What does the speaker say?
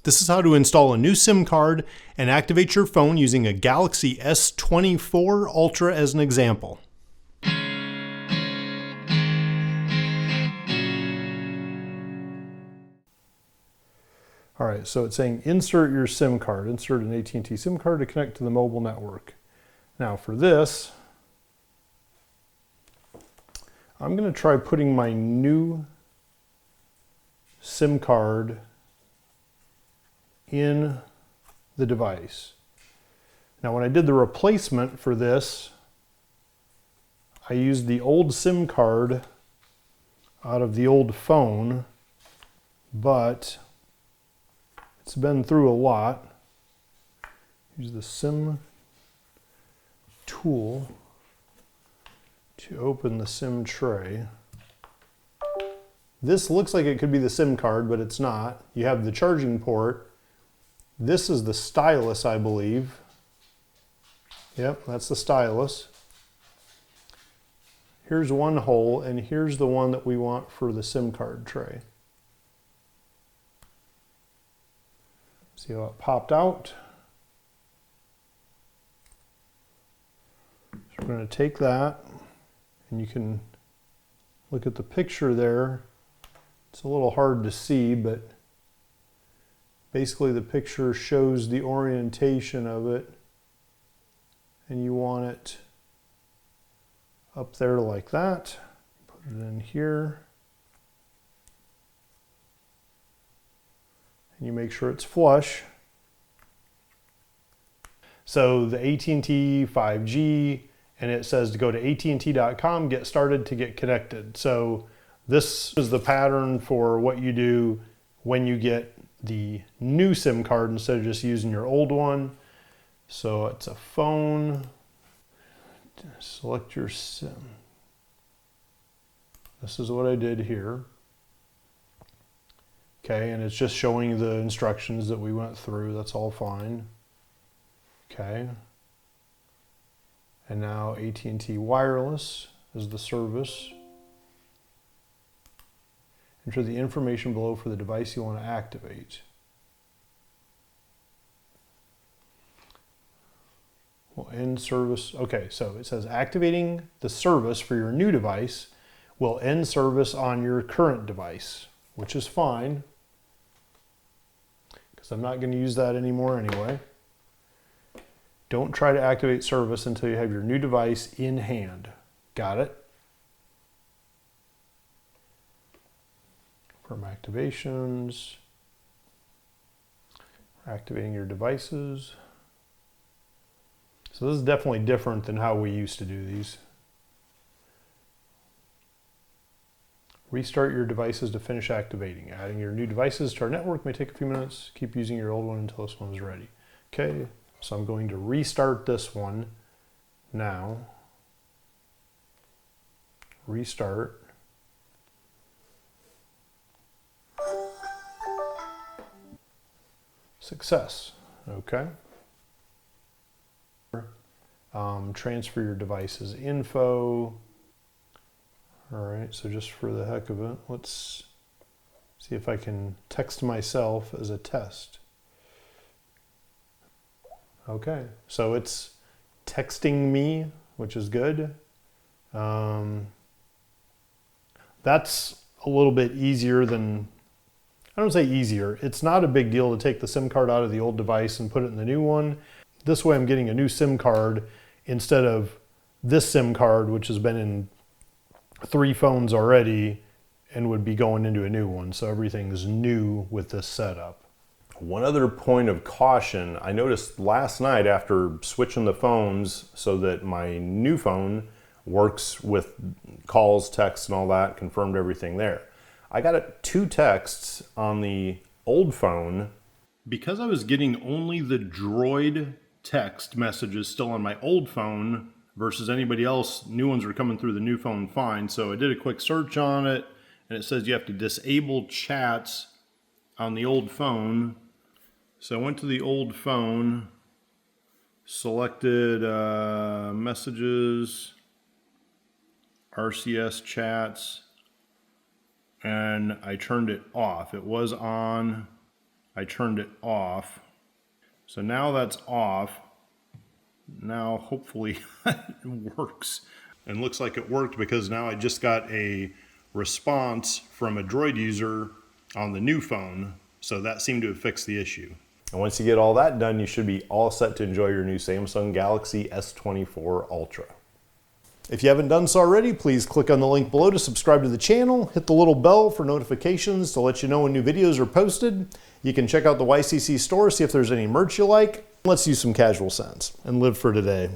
This is how to install a new SIM card and activate your phone using a Galaxy S24 Ultra as an example. All right, so it's saying insert your SIM card. Insert an AT&T SIM card to connect to the mobile network. Now for this, I'm going to try putting my new SIM card in the device. Now when I did the replacement for this, I used the old SIM card out of the old phone, but it's been through a lot. Use the SIM tool to open the SIM tray. This looks like it could be the SIM card, but it's not. You have the charging port. This is the stylus, I believe. Yep, that's the stylus. Here's one hole, and here's the one that we want for the SIM card tray. See how it popped out? So we're going to take that, and you can look at the picture there. It's a little hard to see, but basically the picture shows the orientation of it, and you want it up there like that. Put it in here, and you make sure it's flush. So the AT&T 5G, and it says to go to att.com, get started to get connected. So this is the pattern for what you do when you get the new SIM card instead of just using your old one. So it's a phone. Select your SIM. This is what I did here. Okay, and it's just showing the instructions that we went through. That's all fine. Okay. And now AT&T Wireless is the service. Enter the information below for the device you want to activate. Will end service. Okay, so it says activating the service for your new device will end service on your current device, which is fine because I'm not going to use that anymore anyway. Don't try to activate service until you have your new device in hand. Got it? From activations, activating your devices. So this is definitely different than how we used to do these. Restart your devices to finish activating. Adding your new devices to our network may take a few minutes. Keep using your old one until this one is ready. Okay, so I'm going to restart this one now. Restart. Success. Okay. Transfer your device's info. All right, so just for the heck of it, let's see if I can text myself as a test. Okay, so it's texting me, which is good. That's a little bit easier than, I don't say easier, it's not a big deal to take the SIM card out of the old device and put it in the new one. This way I'm getting a new SIM card instead of this SIM card, which has been in 3 phones already and would be going into a new one. So everything's new with this setup. One other point of caution, I noticed last night after switching the phones so that my new phone works with calls, texts, and all that, confirmed everything there. I got 2 texts on the old phone. Because I was getting only the Droid text messages still on my old phone versus anybody else, new ones were coming through the new phone fine. So I did a quick search on it, and it says you have to disable chats on the old phone. So I went to the old phone, selected messages, RCS chats, and I turned it off. It was on I turned it off. So now that's off. Now hopefully it works. And looks like it worked because now I just got a response from a Droid user on the new phone. So that seemed to have fixed the issue. And once you get all that done, you should be all set to enjoy your new Samsung Galaxy S24 Ultra. If you haven't done so already, please click on the link below to subscribe to the channel. Hit the little bell for notifications to let you know when new videos are posted. You can check out the YCC store, see if there's any merch you like. Let's use some casual sense and live for today.